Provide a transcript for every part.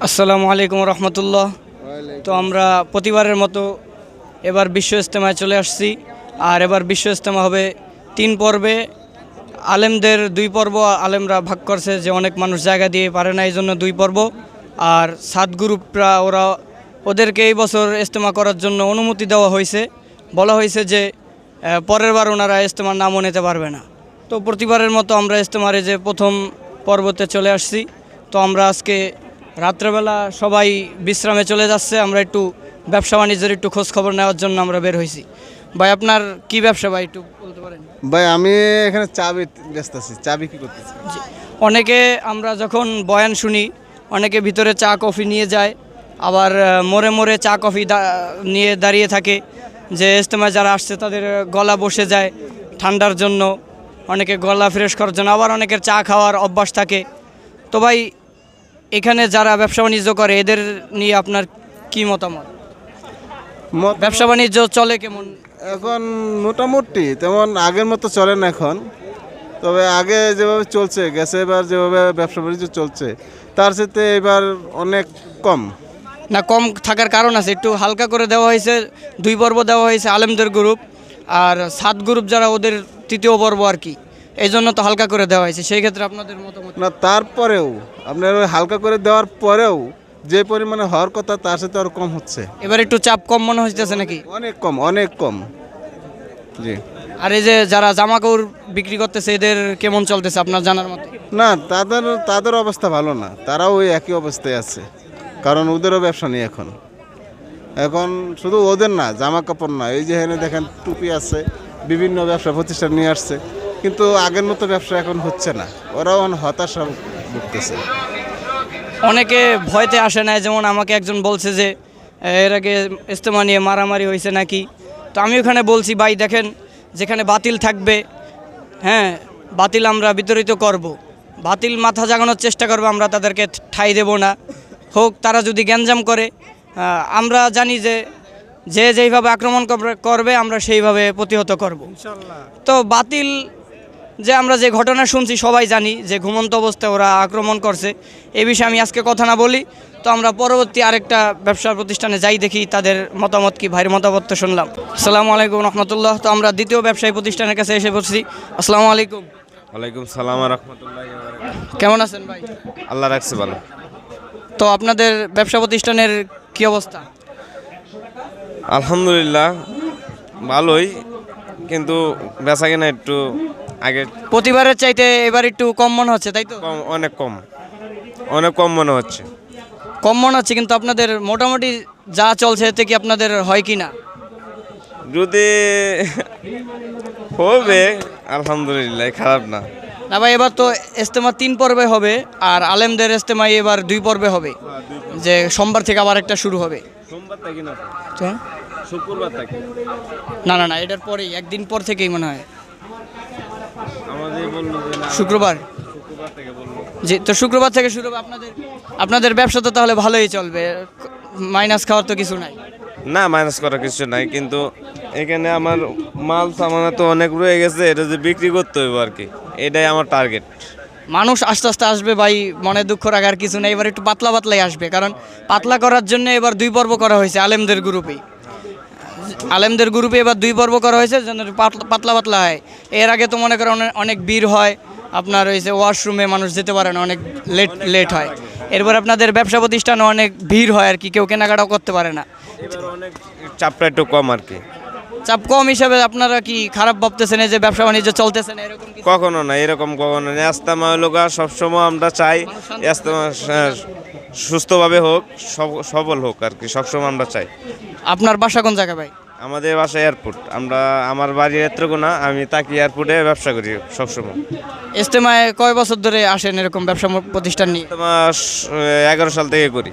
আসসালামু আলাইকুম রহমতুল্লাহ। তো আমরা প্রতিবারের মতো এবার বিশ্ব ইজতেমায় চলে আসছি। আর এবার বিশ্ব ইজতেমা হবে 3 পর্বে। আলেমদের 2 পর্ব আলেমরা ভাগ করছে, যে অনেক মানুষ জায়গা দিয়ে পারে না, এই জন্য 2 পর্ব। আর 7 গ্রুপরা ওদেরকে এই বছর ইজতেমা করার জন্য অনুমতি দেওয়া হয়েছে। বলা হয়েছে যে পরের বার ওনারা ইজতেমার নামও নিতে পারবে না। তো প্রতিবারের মতো আমরা ইজতেমারে যে প্রথম পর্বতে চলে আসছি। তো আমরা আজকে রাত্রেবেলা সবাই বিশ্রামে চলে যাচ্ছে, আমরা একটু ব্যবসা বাণিজ্যের একটু খোঁজ খবর নেওয়ার জন্য আমরা বের হয়েছি। ভাই আপনার কি ব্যবসা ভাই একটু বলতে পারেন? ভাই আমি এখানে চা বেচতেছি। চা বিক্রি করতেছি। অনেকে আমরা যখন বয়ান শুনি, অনেকে ভিতরে চা কফি নিয়ে যায়, আবার মোড়ে মোড়ে চা কফি নিয়ে দাঁড়িয়ে থাকে, যে ইজতেমায় যারা আসছে তাদের গলা বসে যায় ঠান্ডার জন্য, অনেকে গলা ফ্রেশ করার জন্য, আবার অনেকের চা খাওয়ার অভ্যাস থাকে। তো ভাই এখানে যারা ব্যবসা বাণিজ্য করে এদের নিয়ে আপনার কি মতামত? ব্যবসা বাণিজ্য চলে কেমন এখন? মোটামুটি তেমন আগের মতো চলে না এখন, তবে আগে যেভাবে চলছে গেছে, এবার যেভাবে ব্যবসা বাণিজ্য চলছে তার সাথে এবার অনেক কম। না, কম থাকার কারণ আছে, একটু হালকা করে দেওয়া হয়েছে। 2 পর্ব দেওয়া হয়েছে আলেমদের গ্রুপ, আর 7 গ্রুপ যারা ওদের 3য় পর্ব আর কি, এই জন্য তো হালকা করে দেওয়া হয়েছে। সেই ক্ষেত্রে আপনাদের মতামত? না, তারপরেও আপনার ওই হালকা করে দেওয়ার পরেও যে পরিমাণে হওয়ার কথা তার সাথে আরও কম হচ্ছে। এবার একটু চাপ কম মনে হইতেছে নাকি? অনেক কম, অনেক কম। জি। আর এই যে যারা জামা কাপড় বিক্রি করতেছে এদের কেমন চলতেছে আপনার জানার মতে? না, তাদের অবস্থা ভালো না, তারাও ওই একই অবস্থায় আছে, কারণ ওদেরও ব্যবসা নেই এখন। এখন শুধু ওদের না, জামা কাপড় না, এই যে এখানে দেখেন টুপি আছে, বিভিন্ন ব্যবসা প্রতিষ্ঠান নিয়ে আসছে, কিন্তু আগের মতো ব্যবসা এখন হচ্ছে না, ওরাও হতাশা ভুগতেছে। অনেকে ভয়তে আসে না, যেমন আমাকে একজন বলছে যে এর আগে ইজতেমা নিয়ে মারামারি হয়েছে নাকি। তো আমি ওখানে বলছি, ভাই দেখেন, যেখানে বাতিল থাকবে, হ্যাঁ বাতিল আমরা বিতরিত করব, বাতিল মাথা জাগানোর চেষ্টা করবো, আমরা তাদেরকে ঠাঁই দেব না। হোক তারা যদি গ্যাঞ্জাম করে, আমরা জানি যে যেইভাবে আক্রমণ করবে আমরা সেইভাবে প্রতিহত করব। তো বাতিল যে আমরা যে ঘটনা শুনছি সবাই জানি যে ঘুমন্ত অবস্থায় ওরা আক্রমণ করছে, এ বিষয়ে আমি আজকে কথা না বলি। তো আমরা পরবর্তী আরেকটা ব্যবসা প্রতিষ্ঠানে যাই, দেখি তাদের মতামত কি। ভাইয়ের মতামত তো শুনলাম। আসসালামু আলাইকুম রহমতুল্লাহ। তো আমরা দ্বিতীয় ব্যবসায়ী প্রতিষ্ঠানের কাছে এসে পড়ছি। আসসালামু আলাইকুম। ওয়ালাইকুম সালাম রহমতুল্লাহ। কেমন আছেন ভাই? আল্লাহ রাখছে ভালো। তো আপনাদের ব্যবসা প্রতিষ্ঠানের কি অবস্থা? আলহামদুলিল্লাহ ভালোই, কিন্তু বেচা কিনা একটু আগে প্রতিবারের চাইতে এবার একটু কম মনে হচ্ছে, তাই তো? কম, অনেক কম, অনেক কম মনে হচ্ছে। কম মনে হচ্ছে, কিন্তু আপনাদের মোটামুটি যা চলছে এতে কি আপনাদের হয় কি না? যদি হবে আলহামদুলিল্লাহ, খারাপ না। না ভাই, এবার তো ইজতেমা 3 পর্বে হবে, আর আলেমদের ইজতেমাই এবার 2 পর্বে হবে, যে সোমবার থেকে আবার একটা শুরু হবে। সোমবার থেকে না, তো শুক্রবার থেকে। না না না, এটার পরেই একদিন পর থেকেই মনে হয়, আমাদের বললো যে না, শুক্রবার। শুক্রবার থেকে বললো। জি, তো শুক্রবার থেকে শুরু হবে। আপনাদের ব্যবসা তো তাহলে ভালোই চলবে, মাইনাস খাওয়ার তো কিছু নাই। না, মাইনাস করার কিছু নাই, কিন্তু এখানে আমার মাল সামানা তো অনেক রয়ে গেছে, এটা যে বিক্রি করতে হইব আর কি, এটাই আমার টার্গেট। মানুষ আস্তে আস্তে আসবে ভাই, মনে দুঃখ রাখার কিছু নেই। এবার একটু পাতলা পাতলাই আসবে, কারণ পাতলা করার জন্য এবার 2 পর্ব করা হয়েছে আলেমদের গ্রুপেই। আলেমদের গ্রুপে এবার 2 পর্ব করা হয়েছে যেন পাতলা পাতলা হয়। এর আগে তো মনে করেন অনেক ভিড় হয়, আপনার হয়েছে ওয়াশরুমে মানুষ যেতে পারে না, অনেক লেট হয়। এরপর আপনাদের ব্যবসা প্রতিষ্ঠানে অনেক ভিড় হয় আর কি, কেউ কেনাকাটাও করতে পারে না। এবার অনেক চাপটা একটু কম আর কি। চাপ কম হিসাবে আপনারা কি খারাপ ভাবতেছেন যে ব্যবসা বাণিজ্য চলতেছে না এরকম কিছু? কখনো না, এরকম কখনো না। ইজতেমা হলো সবসময় আমরা চাই ইজতেমা সুস্থভাবে হোক, সবল হোক আর কি, সবসময় আমরা চাই। আপনার বাসা কোন জায়গায় ভাই? আমাদের বাসা এয়ারপোর্ট। আমার বাড়ি এত্রকোনা, আমি তাকি এয়ারপোর্টে ব্যবসা করি সবসময়। ইজতেমায় কয় বছর ধরে আসেন এরকম ব্যবসা প্রতিষ্ঠান নিয়ে? তোমার 11 সাল থেকে করি।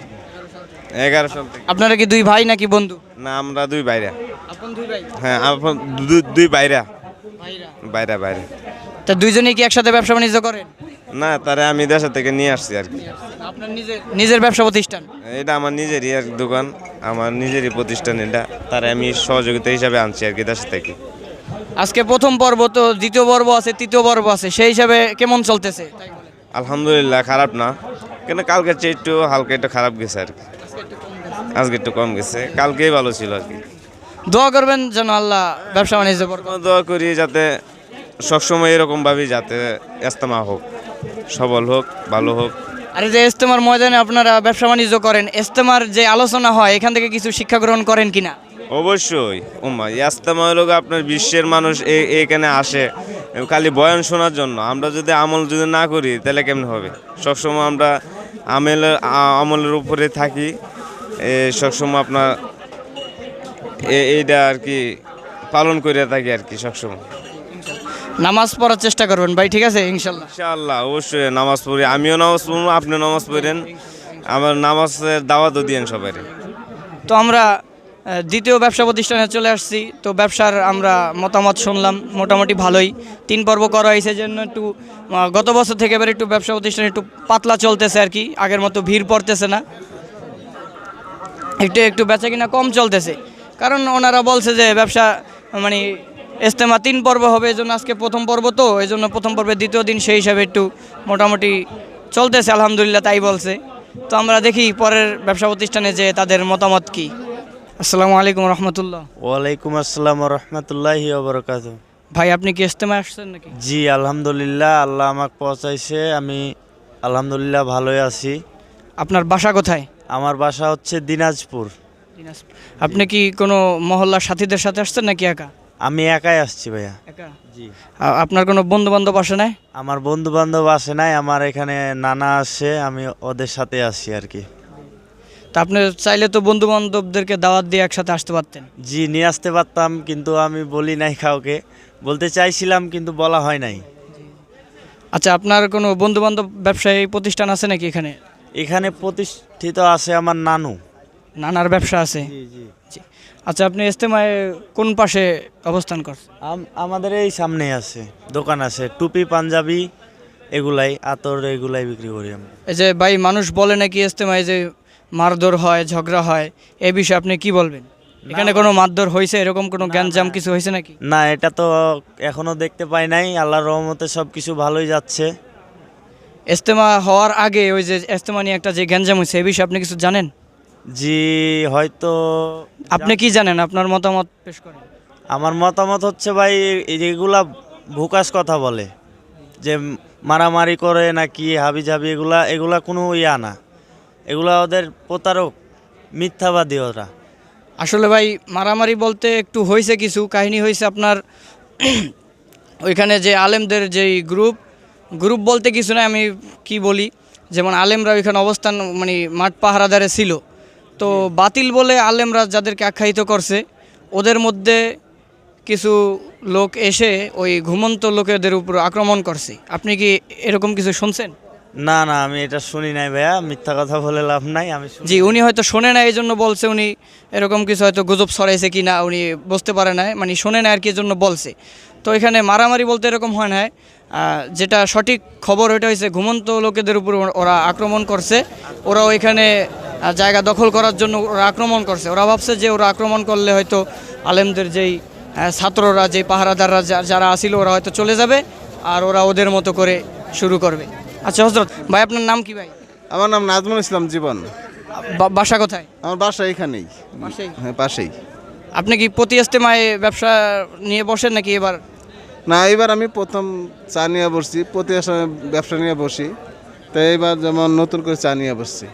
11 সাল থেকে। আপনারা কি 2 ভাই নাকি বন্ধু? না, আমরা 2 বাইরা। আপন 2 ভাই? হ্যাঁ, আপন 2 বাইরা। ভাইরা? বাইরা। তা দুইজনেই কি একসাথে ব্যবসা বাণিজ্য করেন? না, তারে আমি দেশে থেকে নিয়ে আসছি আর কি। আপনার নিজের ব্যবসা প্রতিষ্ঠান? এটা আমার নিজেরই আর দোকান, আমার নিজেরই প্রতিষ্ঠান এটা, তারে আমি সহযোগিতা হিসাবে আনছি আর কি দেশ থেকে। আজকে প্রথম পর্ব, তো দ্বিতীয় পর্ব আছে, তৃতীয় পর্ব আছে, সেই হিসাবে কেমন চলতেছে? আলহামদুলিল্লাহ, খারাপ না। কেন কালকের চেয়ে একটু হালকা একটু খারাপ গেছে আর কি, আজকে একটু কম গেছে, কালকেই ভালো ছিল আর কি। দোয়া করবেন যেন আল্লাহ ব্যবসা বাণিজ্য বরকত। আমরা দোয়া করি যাতে সবসময় এরকমভাবেই যাতে ইজতেমা হোক, সবল হোক, ভালো হোক। আর এই যে ইজতেমার ময়দানে আপনারা ব্যবসা বাণিজ্য করেন, ইজতেমার যে আলোচনা হয় এখান থেকে কিছু শিক্ষা গ্রহণ করেন কিনা? অবশ্যই উম্মা ইজতেমা হলো আপনার বিশ্বের মানুষ এখানে আসে খালি বয়ান শোনার জন্য। আমরা যদি আমল যদি না করি তাহলে কেমন হবে? সবসময় আমরা আমলের উপরে থাকি, সবসময় আপনার এইটা আর কি পালন করে থাকি আর কি সবসময়। নামাজ পড়ার চেষ্টা করবেন ভাই, ঠিক আছে ইনশাল্লাহ? ইনশাআল্লাহ অবশ্যই নামাজ পড়ি, আমিও নামাজ পড়বো, আপনিও নামাজ পড়েন, আমার নামাজের দাওয়াতও দিয়েন সবাই। তো আমরা দ্বিতীয় ব্যবসা প্রতিষ্ঠানে চলে আসছি। তো ব্যবসার আমরা মতামত শুনলাম, মোটামুটি ভালোই। 3 পর্ব করা হয়েছে জন্য একটু গত বছর থেকে এবার একটু ব্যবসা প্রতিষ্ঠানে একটু পাতলা চলতেছে আর কি, আগের মতো ভিড় পড়তেছে না, একটু একটু বেচা কিনা কম চলতেছে। কারণ ওনারা বলছে যে ব্যবসা মানে ইজতেমা 3 পর্ব হবে, এই জন্য আজকে প্রথম পর্ব, তো এই জন্য প্রথম পর্বের দ্বিতীয় দিন সেই হিসাবে একটু মোটামুটি চলতেছে আলহামদুলিল্লাহ, তাই বলছে। তো আমরা দেখি পরের ব্যবসা প্রতিষ্ঠানে যে তাদের মতামত কি। আসসালামু আলাইকুম রহমতুল্লাহ। ওয়ালাইকুম আসসালাম রহমতুল্লাহি ওবরাকাতুহু। ভাই আপনি কি ইজতেমায় আসছেন নাকি? জি আলহামদুলিল্লাহ, আল্লাহ আমাকে পৌঁছাইছে, আমি আলহামদুলিল্লাহ ভালোই আছি। আপনার বাসা কোথায়? আমার বাসা হচ্ছে দিনাজপুর। আপনি কি কোনো মহল্লার সাথীদের সাথে আসছেন নাকি একা? আমি একাই আসছি ভাইয়া। একা? জি। আপনার কোনো বন্ধু বান্ধব আসে নাই? আমার বন্ধু বান্ধব আসে নাই, আমার এখানে নানা আসে, আমি ওদের সাথে আসি আর কি। তা আপনি চাইলে তো বন্ধু বান্ধবদেরকে দাওয়াত দিয়ে একসাথে আসতে পারতেন। জি নিয়ে আসতে পারতাম, কিন্তু আমি বলি নাই কাউকে, বলতে চাইছিলাম কিন্তু বলা হয় নাই। আচ্ছা, আপনার কোনো বন্ধু বান্ধব ব্যবসায়ী প্রতিষ্ঠান আছে নাকি এখানে? এখানে প্রতিষ্ঠিত আছে আমার নানু। নানার ব্যবসা আছে? জি জি। জি। আচ্ছা, আপনি ইজতেমায় কোন পাশে অবস্থান করছেন? আমাদের এই সামনেই আছে দোকান আছে, টুপি পাঞ্জাবি এগুলাই, আতর এগুলাই বিক্রি করি আমরা। এই যে ভাই, মানুষ বলে নাকি ইজতেমায় যে মারধর হয়, ঝগড়া হয়, এই বিষয়ে আপনি কি বলবেন? এখানে কোনো মারধর হয়েছে, এরকম কোনো গ্যাঞ্জাম কিছু হয়েছে নাকি? না, এটা তো এখনো দেখতে পাই নাই, আল্লাহর রহমতে সব কিছু ভালোই যাচ্ছে। ইজতেমা হওয়ার আগে ওই যে ইজতেমা নিয়ে একটা যে গ্যাঞ্জাম হয়েছে, এই বিষয়ে আপনি কিছু জানেন? জি হয়তো। আপনি কি জানেন? আপনার মতামত পেশ করেন। আমার মতামত হচ্ছে ভাই, এগুলা ভুকাস কথা বলে, যে মারামারি করে নাকি হাবিজাবি, এগুলা কোনো ইয়া না, এগুলা ওদের প্রতারক, মিথ্যাবাদী ওরা। আসলে ভাই, মারামারি বলতে একটু হয়েছে, কিছু কাহিনী হয়েছে আপনার ওইখানে যে আলেমদের যেই গ্রুপ বলতে কিছু না, আমি কি বলি, যেমন আলেমরা ওইখানে অবস্থান মানে মাঠ পাহারাদারে ছিল, তো বাতিল বলে আলেমরা যাদেরকে আখ্যায়িত করছে, ওদের মধ্যে কিছু লোক এসে ওই ঘুমন্ত লোকেদের উপর আক্রমণ করছে। আপনি কি এরকম কিছু শুনছেন? না না, আমি এটা শুনি নাই ভাইয়া, মিথ্যা কথা বলে লাভ নাই, আমি জি, উনি হয়তো শোনে না, এই জন্য বলছে। উনি এরকম কিছু হয়তো গুজব ছড়াইছে কি না উনি বুঝতে পারে না, মানে শোনে না আর কি, জন্য বলছে। তো এখানে মারামারি বলতে এরকম হয় না, যেটা সঠিক খবর ওইটা হয়েছে ঘুমন্ত লোকেদের উপর ওরা আক্রমণ করছে। ওরা ওইখানে জায়গা দখল করার জন্য ওরা আক্রমণ করছে। ওরা ভাবছে যে ওরা আক্রমণ করলে হয়তো আলেমদের যেই ছাত্ররা, যেই পাহারাদাররা যারা আসিল, ওরা হয়তো চলে যাবে আর ওরা ওদের মতো করে শুরু করবে। আচ্ছা হযরত ভাই, আপনার নাম কি ভাই? আমার নাম নাজমুল ইসলাম জীবন। বাসা কোথায়? আমার বাসা এখানেই, পাশেই? হ্যাঁ পাশেই। আপনি কি প্রতি ইজতেমায় ব্যবসা নিয়ে বসেন নাকি এবার? না, এবার আমি প্রথম চা নিয়ে বসছি, প্রতি সময় ব্যবসা নিয়ে বসি, তো এইবার যেমন নতুন করে চা নিয়ে বসছি।